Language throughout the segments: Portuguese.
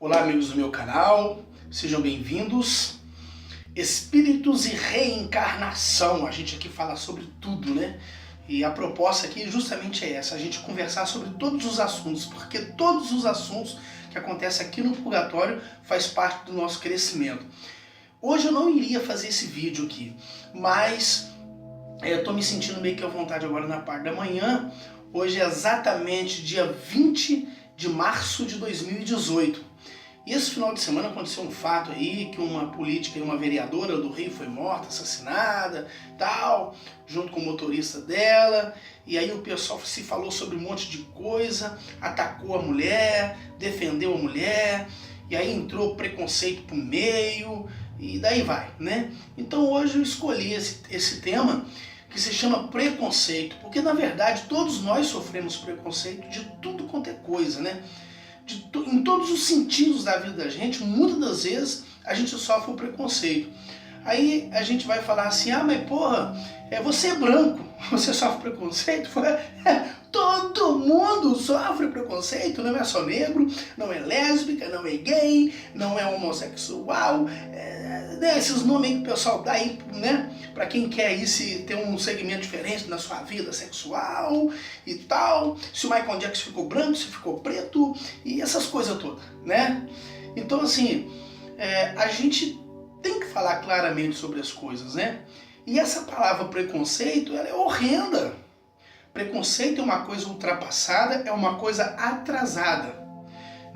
Olá, amigos do meu canal, sejam bem-vindos. Espíritos e reencarnação, a gente aqui fala sobre tudo, né? E a proposta aqui justamente é essa, a gente conversar sobre todos os assuntos, porque todos os assuntos que acontecem aqui no Purgatório faz parte do nosso crescimento. Hoje eu não iria fazer esse vídeo aqui, mas eu tô me sentindo meio que à vontade agora na parte da manhã. Hoje é exatamente dia 20 de março de 2018. E esse final de semana aconteceu um fato aí, que uma política e uma vereadora do Rio foi morta, assassinada, tal, junto com o motorista dela, e aí o pessoal se falou sobre um monte de coisa, atacou a mulher, defendeu a mulher, e aí entrou preconceito pro meio, e daí vai, né? Então hoje eu escolhi esse tema, que se chama preconceito, porque na verdade todos nós sofremos preconceito de tudo quanto é coisa, né? Em todos os sentidos da vida da gente, muitas das vezes a gente sofre o preconceito. Aí a gente vai falar assim, ah, mas porra, você é branco, você sofre preconceito? Todo mundo sofre preconceito, não é só negro, não é lésbica, não é gay, não é homossexual, esses nomes aí que o pessoal dá aí, né, pra quem quer aí ter um segmento diferente na sua vida sexual e tal, se o Michael Jackson ficou branco, se ficou preto e essas coisas todas, né? Então assim, a gente tem que falar claramente sobre as coisas, né? E essa palavra preconceito, ela é horrenda. Preconceito é uma coisa ultrapassada, é uma coisa atrasada,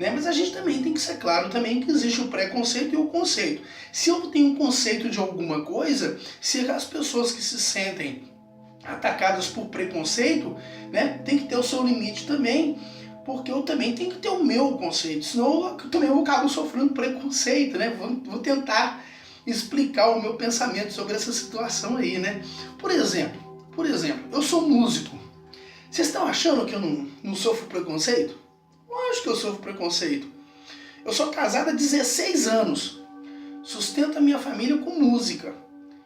né? Mas a gente também tem que ser claro também que existe o preconceito e o conceito. Se eu tenho um conceito de alguma coisa, se as pessoas que se sentem atacadas por preconceito, né, tem que ter o seu limite também, porque eu também tenho que ter o meu conceito, senão eu também acabo sofrendo preconceito, né? Vou tentar explicar o meu pensamento sobre essa situação aí, né? Por exemplo, eu sou músico. Vocês estão achando que eu não sofro preconceito? Lógico que eu sofro preconceito. Eu sou casado há 16 anos. Sustento a minha família com música.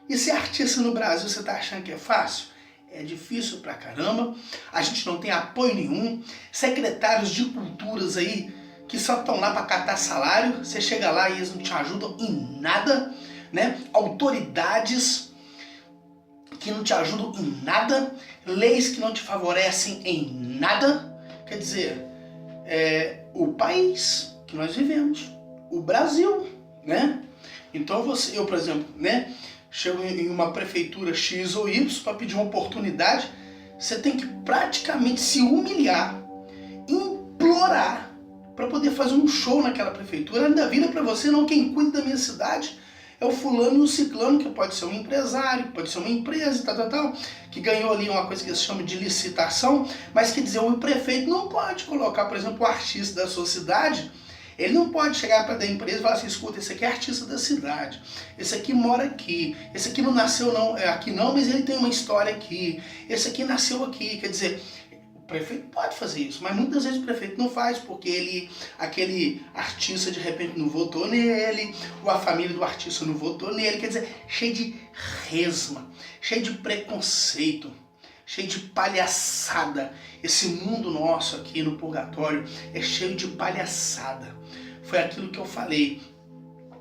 E ser artista no Brasil, você está achando que é fácil? É difícil pra caramba. A gente não tem apoio nenhum. Secretários de culturas aí que só estão lá para catar salário. Você chega lá e eles não te ajudam em nada, né? Autoridades que não te ajudam em nada, leis que não te favorecem em nada. Quer dizer, o país que nós vivemos, o Brasil, né? Então eu, por exemplo, né, chego em uma prefeitura X ou Y para pedir uma oportunidade, você tem que praticamente se humilhar, implorar para poder fazer um show naquela prefeitura. Ainda vira para você, não, quem cuida da minha cidade é o fulano e o ciclano, que pode ser um empresário, pode ser uma empresa, tal, que ganhou ali uma coisa que se chama de licitação, mas quer dizer, o prefeito não pode colocar, por exemplo, o artista da sua cidade, ele não pode chegar para a empresa e falar assim, escuta, esse aqui é artista da cidade, esse aqui mora aqui, esse aqui não nasceu aqui não, mas ele tem uma história aqui, esse aqui nasceu aqui, quer dizer, o prefeito pode fazer isso, mas muitas vezes o prefeito não faz, porque aquele artista de repente não votou nele, ou a família do artista não votou nele, quer dizer, cheio de resma, cheio de preconceito, cheio de palhaçada. Esse mundo nosso aqui no Purgatório é cheio de palhaçada. Foi aquilo que eu falei,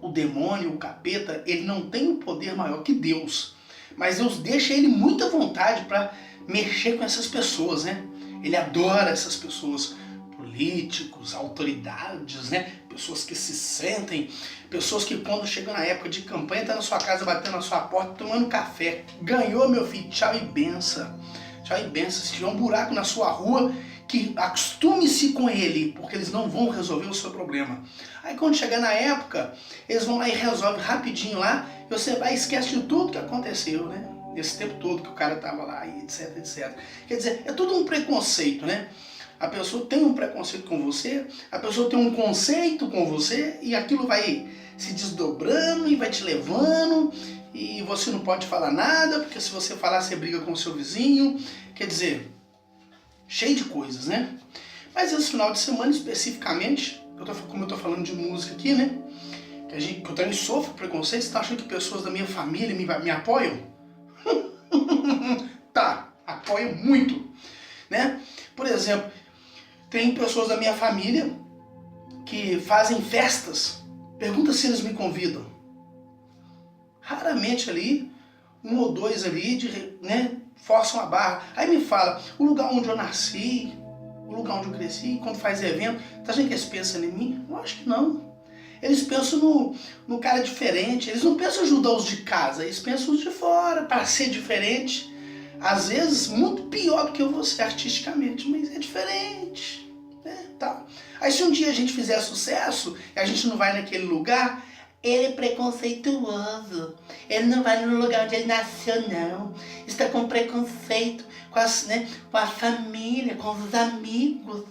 o demônio, o capeta, ele não tem um poder maior que Deus, mas Deus deixa ele muito à vontade para mexer com essas pessoas, né? Ele adora essas pessoas, políticos, autoridades, né? Pessoas que se sentem, pessoas que quando chegam na época de campanha, tá na sua casa, batendo na sua porta, tomando café. Ganhou, meu filho, tchau e benção. Tchau e benção. Se tiver um buraco na sua rua, que acostume-se com ele, porque eles não vão resolver o seu problema. Aí quando chegar na época, eles vão lá e resolvem rapidinho lá, e você vai e esquece de tudo que aconteceu, né? Esse tempo todo que o cara tava lá, e etc, etc. Quer dizer, é tudo um preconceito, né? A pessoa tem um preconceito com você, a pessoa tem um conceito com você, e aquilo vai se desdobrando e vai te levando, e você não pode falar nada, porque se você falar, você briga com o seu vizinho. Quer dizer, cheio de coisas, né? Mas esse final de semana, especificamente, como eu tô falando de música aqui, né? Que eu também sofro preconceito. Você tá achando que pessoas da minha família me apoiam? Tá, apoia muito, né? Por exemplo, tem pessoas da minha família que fazem festas, pergunta se eles me convidam. Raramente ali, um ou dois ali, né, forçam a barra. Aí me fala, o lugar onde eu nasci, o lugar onde eu cresci, quando faz evento, tá achando que eles pensam em mim? Eu acho que não. Eles pensam no cara diferente, eles não pensam em ajudar os de casa, eles pensam os de fora, para ser diferente. Às vezes, muito pior do que eu vou ser artisticamente, mas é diferente. Né, tal. Aí se um dia a gente fizer sucesso, e a gente não vai naquele lugar, ele é preconceituoso, ele não vai no lugar onde ele nasceu não, está com preconceito com a família, com os amigos,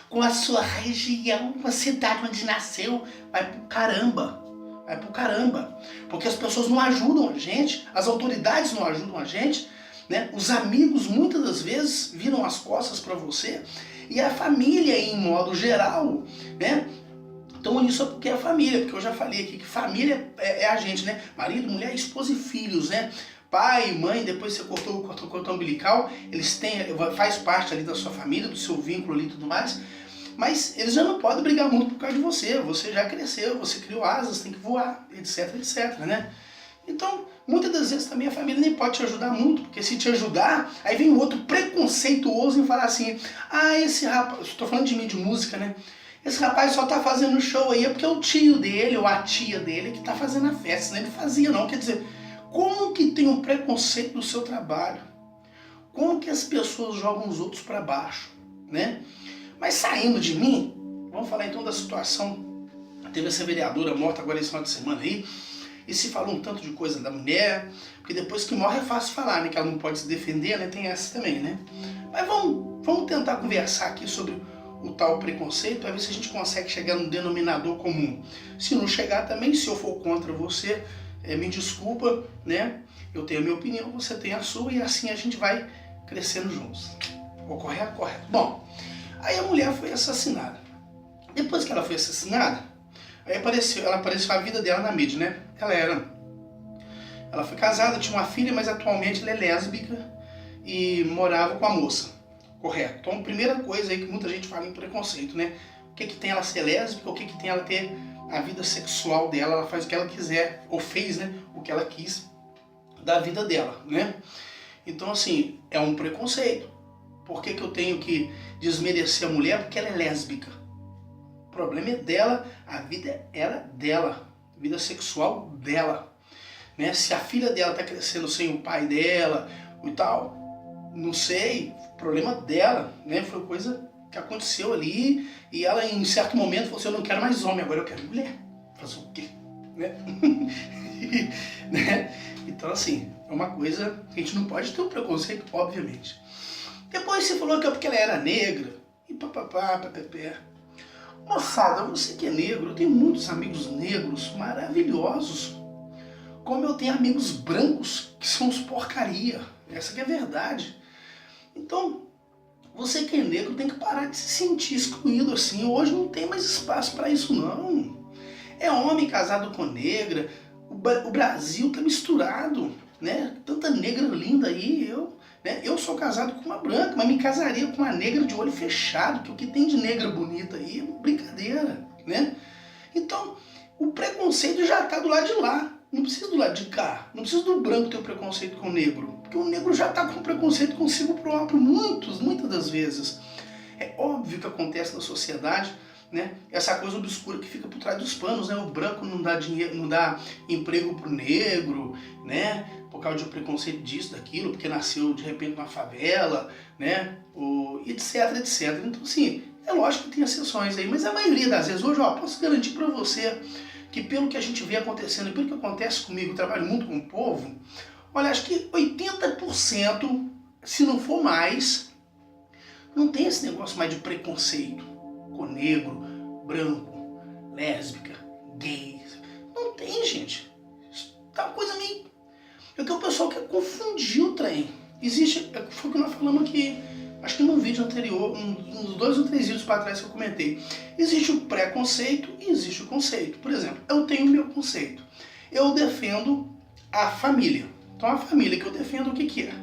com a sua região, com a cidade onde nasceu, vai pro caramba. Vai pro caramba. Porque as pessoas não ajudam a gente, as autoridades não ajudam a gente, né? Os amigos muitas das vezes viram as costas para você, e a família em modo geral, né? Então isso é porque é a família, porque eu já falei aqui que família é a gente, né? Marido, mulher, esposa e filhos, né? Pai, mãe, depois você cortou o cordão umbilical, eles faz parte ali da sua família, do seu vínculo ali e tudo mais, mas eles já não podem brigar muito por causa de você já cresceu, você criou asas, tem que voar, etc, etc, né? Então, muitas das vezes também a família nem pode te ajudar muito, porque se te ajudar, aí vem o outro preconceituoso em falar assim, ah, esse rapaz, estou falando de mim, de música, né? Esse rapaz só tá fazendo show aí é porque é o tio dele ou a tia dele que tá fazendo a festa, né? Ele fazia não, quer dizer, como que tem um preconceito do seu trabalho? Como que as pessoas jogam os outros para baixo, né? Mas saindo de mim, vamos falar então da situação, teve essa vereadora morta agora esse final de semana aí, e se falou um tanto de coisa da mulher, porque depois que morre é fácil falar, né? Que ela não pode se defender, né? Tem essa também, né? Mas vamos tentar conversar aqui sobre o tal preconceito, para ver se a gente consegue chegar num denominador comum. Se não chegar também, se eu for contra você, me desculpa, né? Eu tenho a minha opinião, você tem a sua, e assim a gente vai crescendo juntos. Correto? Correto. Bom, aí a mulher foi assassinada. Depois que ela foi assassinada, aí ela apareceu a vida dela na mídia, né? Ela foi casada, tinha uma filha, mas atualmente ela é lésbica e morava com a moça. Correto. Então, a primeira coisa aí que muita gente fala em preconceito, né? O que tem ela ser lésbica, o que tem ela ter a vida sexual dela, ela faz o que ela quiser, ou fez, né? O que ela quis da vida dela, né? Então, assim, é um preconceito. Por que eu tenho que desmerecer a mulher? Porque ela é lésbica. O problema é dela, a vida é dela, a vida sexual dela. Né? Se a filha dela está crescendo sem o pai dela e tal, não sei, problema dela, né? Foi coisa que aconteceu ali, e ela em certo momento falou assim, eu não quero mais homem, agora eu quero mulher. Fazer o quê? Né? Né? Então assim, é uma coisa que a gente não pode ter um preconceito, obviamente. Depois você falou que é porque ela era negra, e papapá, papapé. Moçada, você que é negro, eu tenho muitos amigos negros maravilhosos, como eu tenho amigos brancos que são uns porcaria, essa que é a verdade. Então, você que é negro tem que parar de se sentir excluído assim. Hoje não tem mais espaço para isso não. É homem casado com negra. O Brasil tá misturado, né? Tanta negra linda aí. Eu sou casado com uma branca, mas me casaria com uma negra de olho fechado, que o que tem de negra bonita aí é brincadeira, né? Então, o preconceito já tá do lado de lá. Não precisa do lado de cá. Não precisa do branco ter um preconceito com o negro. Porque o negro já está com preconceito consigo próprio, muitas das vezes. É óbvio que acontece na sociedade, né? Essa coisa obscura que fica por trás dos panos, né? O branco não dá dinheiro, não dá emprego pro negro, né? Por causa de preconceito disso, daquilo, porque nasceu de repente numa favela, né? Etc, etc. Então, assim, é lógico que tem exceções aí, mas a maioria das vezes, hoje, posso garantir para você que pelo que a gente vê acontecendo, pelo que acontece comigo, eu trabalho muito com o povo, olha, acho que 80%, se não for mais, não tem esse negócio mais de preconceito com negro, branco, lésbica, gay. Não tem, gente. Tá uma coisa meio... É que o pessoal quer confundir o trem. Existe, foi o que nós falamos aqui, acho que no vídeo anterior, uns 2 ou 3 vídeos para trás que eu comentei. Existe o preconceito e existe o conceito. Por exemplo, eu tenho o meu conceito. Eu defendo a família. Então a família que eu defendo, o que é?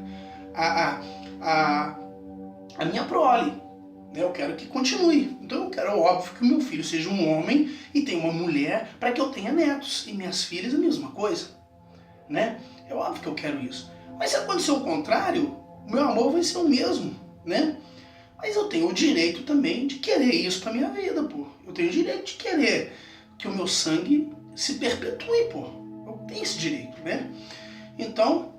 A minha prole, né? Eu quero que continue. Então eu quero, óbvio, que o meu filho seja um homem e tenha uma mulher para que eu tenha netos. E minhas filhas a mesma coisa, né? É óbvio que eu quero isso. Mas se acontecer o contrário, o meu amor vai ser o mesmo, né? Mas eu tenho o direito também de querer isso pra minha vida, pô. Eu tenho o direito de querer que o meu sangue se perpetue, pô. Eu tenho esse direito, né? Então,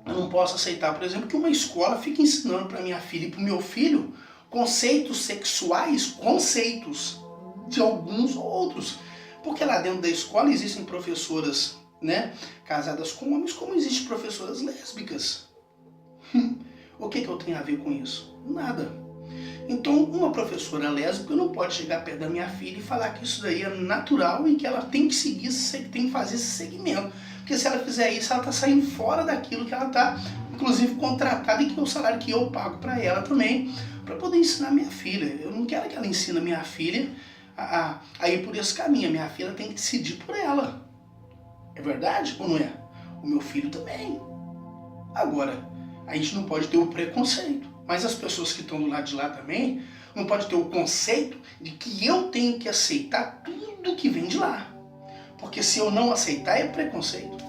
eu não posso aceitar, por exemplo, que uma escola fique ensinando pra minha filha e pro meu filho conceitos sexuais, conceitos de alguns ou outros. Porque lá dentro da escola existem professoras, né, casadas com homens, como existem professoras lésbicas. O que eu tenho a ver com isso? Nada. Então, uma professora lésbica não pode chegar perto da minha filha e falar que isso daí é natural e que ela tem que seguir, tem que fazer esse segmento. Porque se ela fizer isso, ela está saindo fora daquilo que ela está, inclusive, contratada e que é o salário que eu pago para ela também, para poder ensinar minha filha. Eu não quero que ela ensine a minha filha a ir por esse caminho. A minha filha tem que decidir por ela. É verdade ou não é? O meu filho também. Agora, a gente não pode ter o preconceito. Mas as pessoas que estão do lado de lá também não pode ter o conceito de que eu tenho que aceitar tudo que vem de lá. Porque se eu não aceitar é preconceito.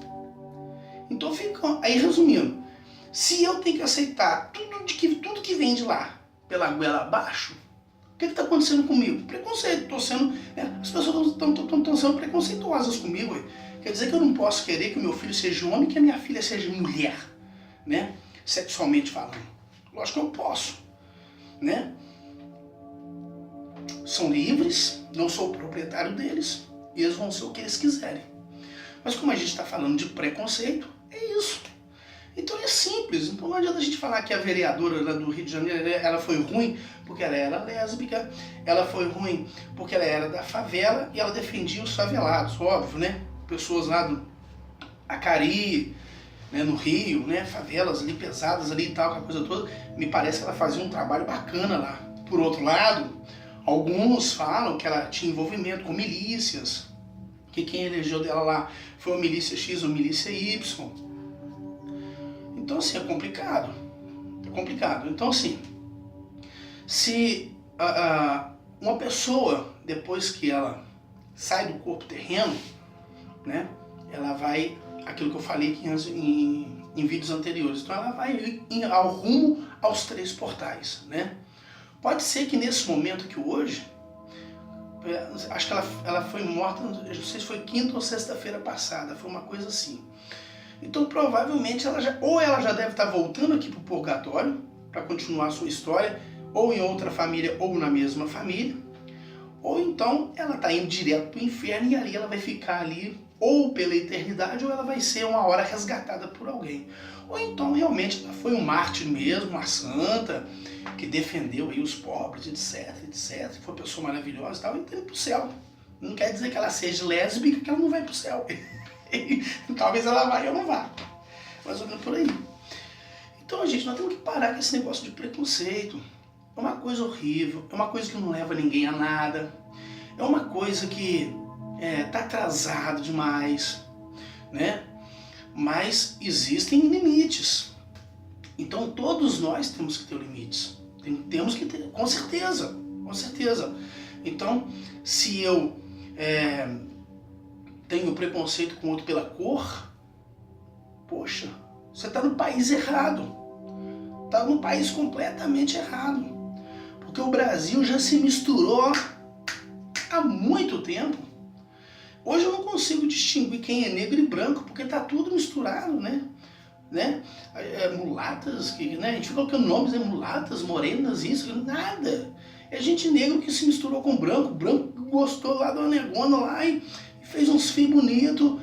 Então fica aí resumindo. Se eu tenho que aceitar tudo que vem de lá pela goela abaixo, o que está acontecendo comigo? Preconceito. Tô sendo, né? As pessoas estão sendo preconceituosas comigo. Quer dizer que eu não posso querer que o meu filho seja homem e que a minha filha seja mulher, né? Sexualmente falando. Lógico que eu posso, né? São livres, não sou o proprietário deles, e eles vão ser o que eles quiserem. Mas como a gente está falando de preconceito, é isso. Então é simples. Então não adianta a gente falar que a vereadora lá do Rio de Janeiro, ela foi ruim porque ela era lésbica, ela foi ruim porque ela era da favela e ela defendia os favelados, óbvio, né? Pessoas lá do Acari, né, no Rio, né, favelas ali pesadas ali e tal, aquela coisa toda, me parece que ela fazia um trabalho bacana lá. Por outro lado, alguns falam que ela tinha envolvimento com milícias, que quem elegeu dela lá foi uma milícia X ou milícia Y. Então assim, é complicado. É complicado. Então assim, se uma pessoa, depois que ela sai do corpo terreno, né, ela vai, aquilo que eu falei aqui em vídeos anteriores, então ela vai ao rumo aos 3 portais, né? Pode ser que nesse momento aqui hoje, acho que ela foi morta, não sei se foi quinta ou sexta-feira passada, foi uma coisa assim. Então provavelmente ela já deve estar voltando aqui para o purgatório para continuar a sua história, ou em outra família ou na mesma família, ou então ela está indo direto para o inferno e ali ela vai ficar ali ou pela eternidade, ou ela vai ser uma hora resgatada por alguém. Ou então realmente ela foi um mártir mesmo, uma santa, que defendeu aí os pobres, etc, etc. Foi uma pessoa maravilhosa e tal, e está indo para o céu. Não quer dizer que ela seja lésbica, que ela não vai para o céu. Talvez ela vá e eu não vá. Mais ou menos por aí. Então, gente, nós temos que parar com esse negócio de preconceito. É uma coisa horrível, é uma coisa que não leva ninguém a nada. É uma coisa que tá atrasado demais, né? Mas existem limites. Então todos nós temos que ter limites. Temos que ter, com certeza, com certeza. Então, se eu tenho preconceito com outro pela cor, poxa, você está no país errado. Está num país completamente errado. Porque o Brasil já se misturou há muito tempo. Hoje eu não consigo distinguir quem é negro e branco, porque está tudo misturado, né? Mulatas, né? A gente fica colocando nomes, né? Mulatas, morenas, isso, nada. É gente negra que se misturou com branco gostou lá da negona lá e fez uns fios bonitos,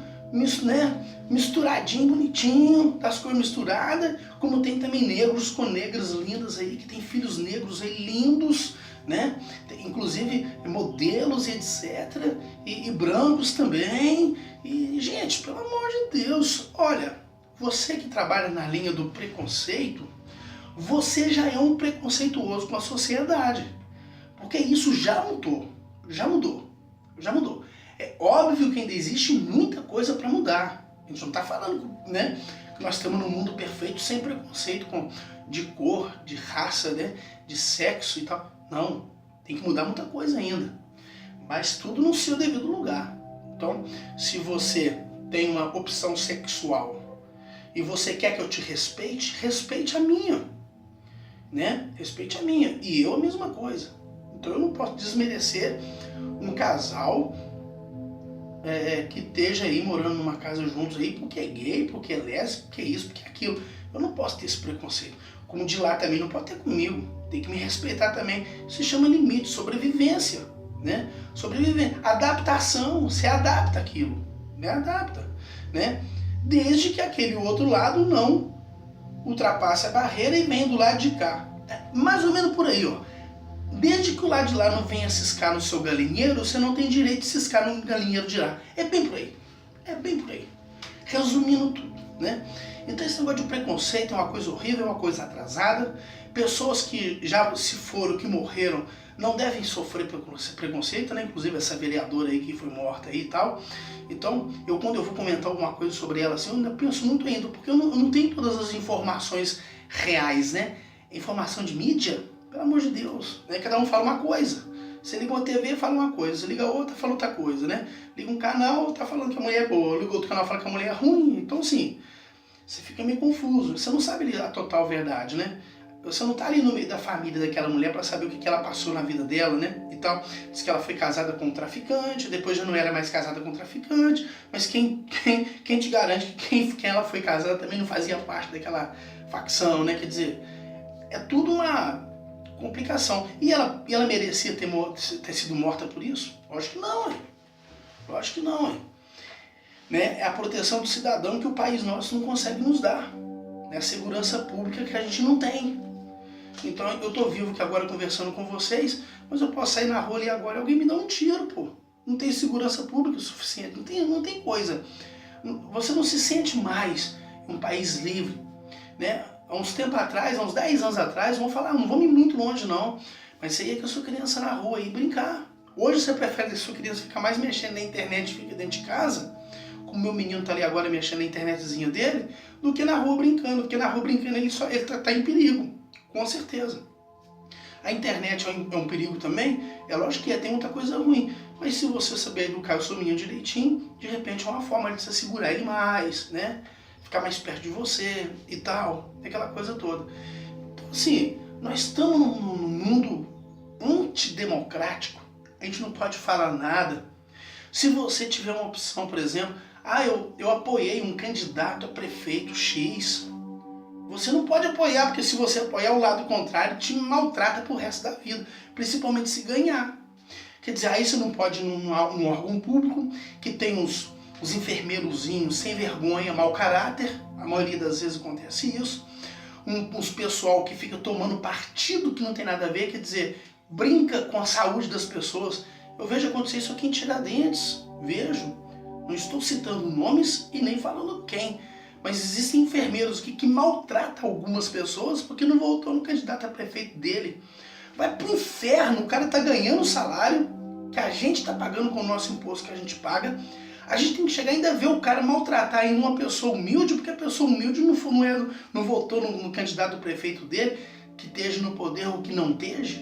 né? Misturadinho, bonitinho, das cores misturadas, como tem também negros com negras lindas aí, que tem filhos negros aí lindos, né? Inclusive modelos e etc. E brancos também. E, gente, pelo amor de Deus, olha, você que trabalha na linha do preconceito, você já é um preconceituoso com a sociedade. Porque isso já mudou. Já mudou. Já mudou. É óbvio que ainda existe muita coisa para mudar. A gente não está falando, né, que nós estamos num mundo perfeito sem preconceito de cor, de raça, né? De sexo e tal. Não, tem que mudar muita coisa ainda. Mas tudo no seu devido lugar. Então, se você tem uma opção sexual e você quer que eu te respeite, respeite a minha, né? Respeite a minha. E eu a mesma coisa. Então eu não posso desmerecer um casal que esteja aí morando numa casa juntos aí porque é gay, porque é lésbico, porque é isso, porque é aquilo. Eu não posso ter esse preconceito. Como de lá também não pode ter comigo. Tem que me respeitar também. Se chama limite, sobrevivência, né? Sobreviver, adaptação, você adapta aquilo, né? Adapta, né? Desde que aquele outro lado não ultrapasse a barreira e venha do lado de cá. Mais ou menos por aí, ó. Desde que o lado de lá não venha ciscar no seu galinheiro, você não tem direito de ciscar no galinheiro de lá. É bem por aí. É bem por aí. Resumindo tudo, né? Então esse negócio de preconceito é uma coisa horrível, é uma coisa atrasada. Pessoas que já se foram, que morreram, não devem sofrer preconceito, né? Inclusive essa vereadora aí que foi morta aí e tal. Então, quando eu vou comentar alguma coisa sobre ela assim, eu ainda penso muito ainda, porque eu não tenho todas as informações reais, né? Informação de mídia, pelo amor de Deus, né? Cada um fala uma coisa. Você liga uma TV, fala uma coisa. Você liga outra, fala outra coisa, né? Liga um canal, tá falando que a mulher é boa. Liga outro canal, fala que a mulher é ruim. Então, assim, você fica meio confuso. Você não sabe a total verdade, né? Você não tá ali no meio da família daquela mulher para saber o que ela passou na vida dela, né? E tal. Diz que ela foi casada com um traficante, depois já não era mais casada com um traficante. Mas quem te garante que quem ela foi casada também não fazia parte daquela facção, né? Quer dizer, é tudo uma complicação. E ela merecia ter sido morta por isso? Lógico que não, hein? Lógico que não, hein? Né? É a proteção do cidadão que o país nosso não consegue nos dar. É a segurança pública que a gente não tem. Então eu tô vivo aqui agora conversando com vocês, mas eu posso sair na rua e agora alguém me dá um tiro, pô. Não tem segurança pública o suficiente, não tem coisa. Você não se sente mais em um país livre, né? Há uns tempos atrás, há uns 10 anos atrás, vão falar, não vamos ir muito longe não, mas isso aí é que a sua criança na rua e brincar. Hoje você prefere que a sua criança ficar mais mexendo na internet e fica dentro de casa, como o meu menino tá ali agora mexendo na internetzinha dele, do que na rua brincando, porque na rua brincando ele tá em perigo. Com certeza. A internet é um perigo também? É lógico que tem muita coisa ruim. Mas se você saber educar o seu menino direitinho, de repente é uma forma de você segurar ele mais, né? Ficar mais perto de você e tal. Aquela coisa toda. Então, assim, nós estamos num mundo antidemocrático. A gente não pode falar nada. Se você tiver uma opção, por exemplo, eu apoiei um candidato a prefeito X. Você não pode apoiar, porque se você apoiar o lado contrário, te maltrata pro resto da vida, principalmente se ganhar. Quer dizer, aí você não pode ir num órgão público que tem uns enfermeirozinhos sem vergonha, mau caráter, a maioria das vezes acontece isso, uns pessoal que fica tomando partido que não tem nada a ver, quer dizer, brinca com a saúde das pessoas. Eu vejo acontecer isso aqui em Tiradentes, vejo, não estou citando nomes e nem falando quem, mas existem enfermeiros que maltratam algumas pessoas porque não votou no candidato a prefeito dele. Vai pro inferno, o cara tá ganhando o salário que a gente tá pagando com o nosso imposto que a gente paga. A gente tem que chegar ainda a ver o cara maltratar ainda uma pessoa humilde, porque a pessoa humilde não votou no candidato a prefeito dele, que esteja no poder ou que não esteja.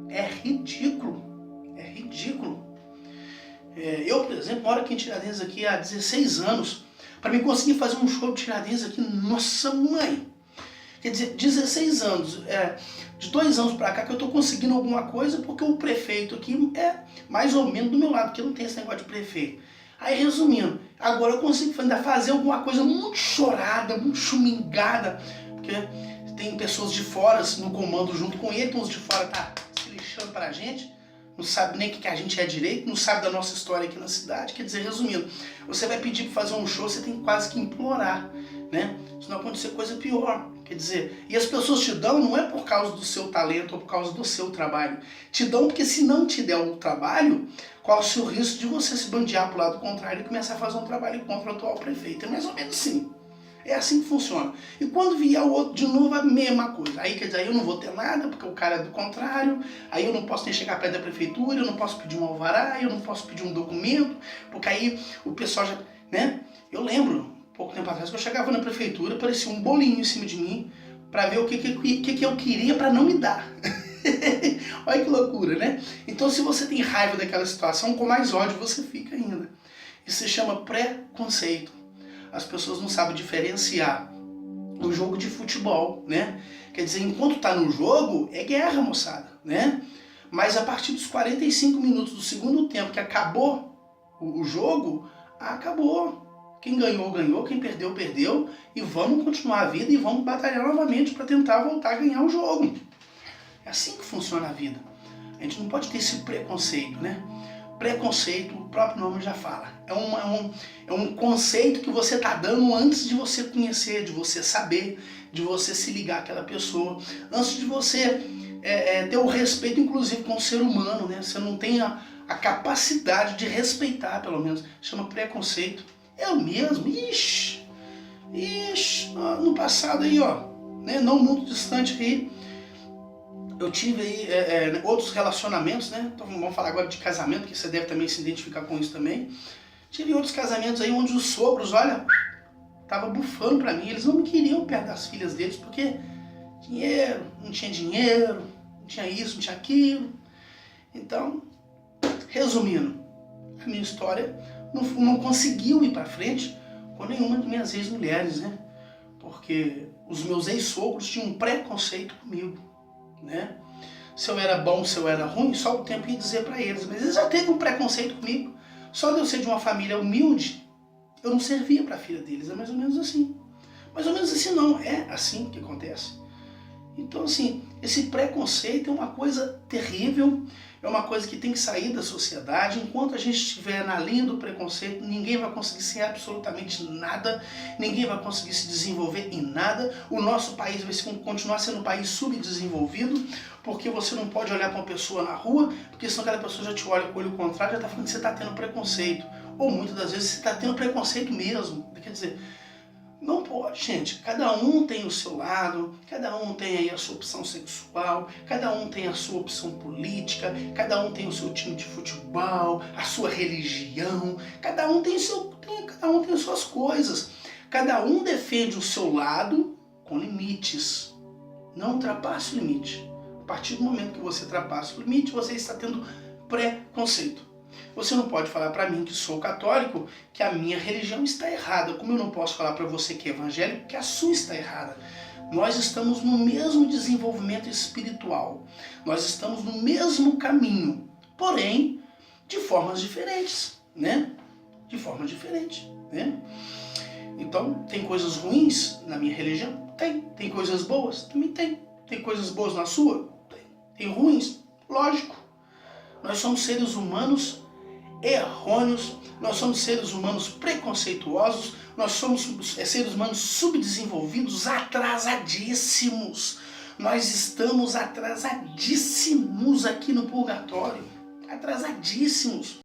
É ridículo, é ridículo. Eu, por exemplo, moro aqui em Tiradentes aqui há 16 anos. Para mim conseguir fazer um show de Tiradentes aqui, nossa mãe! Quer dizer, 16 anos, de 2 anos para cá que eu estou conseguindo alguma coisa, porque o prefeito aqui é mais ou menos do meu lado, porque não tem esse negócio de prefeito. Aí, resumindo, agora eu consigo ainda fazer alguma coisa muito chorada, muito chumingada, porque tem pessoas de fora assim, no comando junto com ele, então os de fora tá se lixando pra gente, não sabe nem o que a gente é direito, não sabe da nossa história aqui na cidade. Quer dizer, resumindo, você vai pedir para fazer um show, você tem quase que implorar, né? Se não acontecer coisa pior. Quer dizer, e as pessoas te dão não é por causa do seu talento ou por causa do seu trabalho. Te dão porque se não te der o trabalho, qual é o seu risco de você se bandear para o lado contrário e começar a fazer um trabalho contra o atual prefeito? É mais ou menos assim. É assim que funciona. E quando vier o outro de novo, a mesma coisa. Aí quer dizer, aí eu não vou ter nada, porque o cara é do contrário, aí eu não posso nem chegar perto da prefeitura, eu não posso pedir um alvará, eu não posso pedir um documento, porque aí o pessoal já, né? Eu lembro, pouco tempo atrás, que eu chegava na prefeitura, parecia um bolinho em cima de mim, para ver o que eu queria para não me dar. Olha que loucura, né? Então, se você tem raiva daquela situação, com mais ódio você fica ainda. Isso se chama preconceito. As pessoas não sabem diferenciar o jogo de futebol, né? Quer dizer, enquanto tá no jogo, é guerra, moçada, né? Mas a partir dos 45 minutos do segundo tempo, que acabou o jogo, acabou. Quem ganhou, ganhou, quem perdeu, perdeu. E vamos continuar a vida e vamos batalhar novamente para tentar voltar a ganhar o jogo. É assim que funciona a vida. A gente não pode ter esse preconceito, né? Preconceito, o próprio nome já fala. É um conceito que você está dando antes de você conhecer, de você saber, de você se ligar àquela pessoa, antes de você ter o respeito, inclusive, com o ser humano, né? Você não tem a capacidade de respeitar, pelo menos. Chama preconceito. Eu mesmo, ixi, no passado aí, ó, né? Não muito distante aí, eu tive aí outros relacionamentos, né? Então vamos falar agora de casamento, que você deve também se identificar com isso também. Tive outros casamentos aí onde os sogros, olha, tava bufando pra mim. Eles não me queriam perto das filhas deles, porque não tinha dinheiro, não tinha isso, não tinha aquilo. Então, resumindo, a minha história não conseguiu ir pra frente com nenhuma das minhas ex-mulheres, né? Porque os meus ex-sogros tinham um preconceito comigo, né? Se eu era bom, se eu era ruim, só o tempo ia dizer para eles. Mas eles já teve um preconceito comigo. Só de eu ser de uma família humilde, eu não servia para a filha deles. É mais ou menos assim. Mais ou menos assim não, é assim que acontece. Então, assim, esse preconceito é uma coisa terrível, é uma coisa que tem que sair da sociedade. Enquanto a gente estiver na linha do preconceito, ninguém vai conseguir ser absolutamente nada, ninguém vai conseguir se desenvolver em nada. O nosso país vai continuar sendo um país subdesenvolvido, porque você não pode olhar para uma pessoa na rua, porque senão aquela pessoa já te olha com o olho contrário, já está falando que você está tendo preconceito. Ou muitas das vezes você está tendo preconceito mesmo. Quer dizer, não pode, gente. Cada um tem o seu lado, cada um tem aí a sua opção sexual, cada um tem a sua opção política, cada um tem o seu time de futebol, a sua religião, cada um tem as suas coisas. Cada um defende o seu lado com limites. Não ultrapasse o limite. A partir do momento que você ultrapassa o limite, você está tendo preconceito. Você não pode falar para mim que sou católico que a minha religião está errada, como eu não posso falar para você que é evangélico que a sua está errada. Nós estamos no mesmo desenvolvimento espiritual, nós estamos no mesmo caminho, porém de formas diferentes, né? De forma diferente, né? Então, tem coisas ruins na minha religião? Tem coisas boas? Também tem. Tem coisas boas na sua? Tem ruins? Lógico. Nós somos seres humanos errôneos, nós somos seres humanos preconceituosos, nós somos seres humanos subdesenvolvidos, atrasadíssimos. Nós estamos atrasadíssimos aqui no purgatório, atrasadíssimos.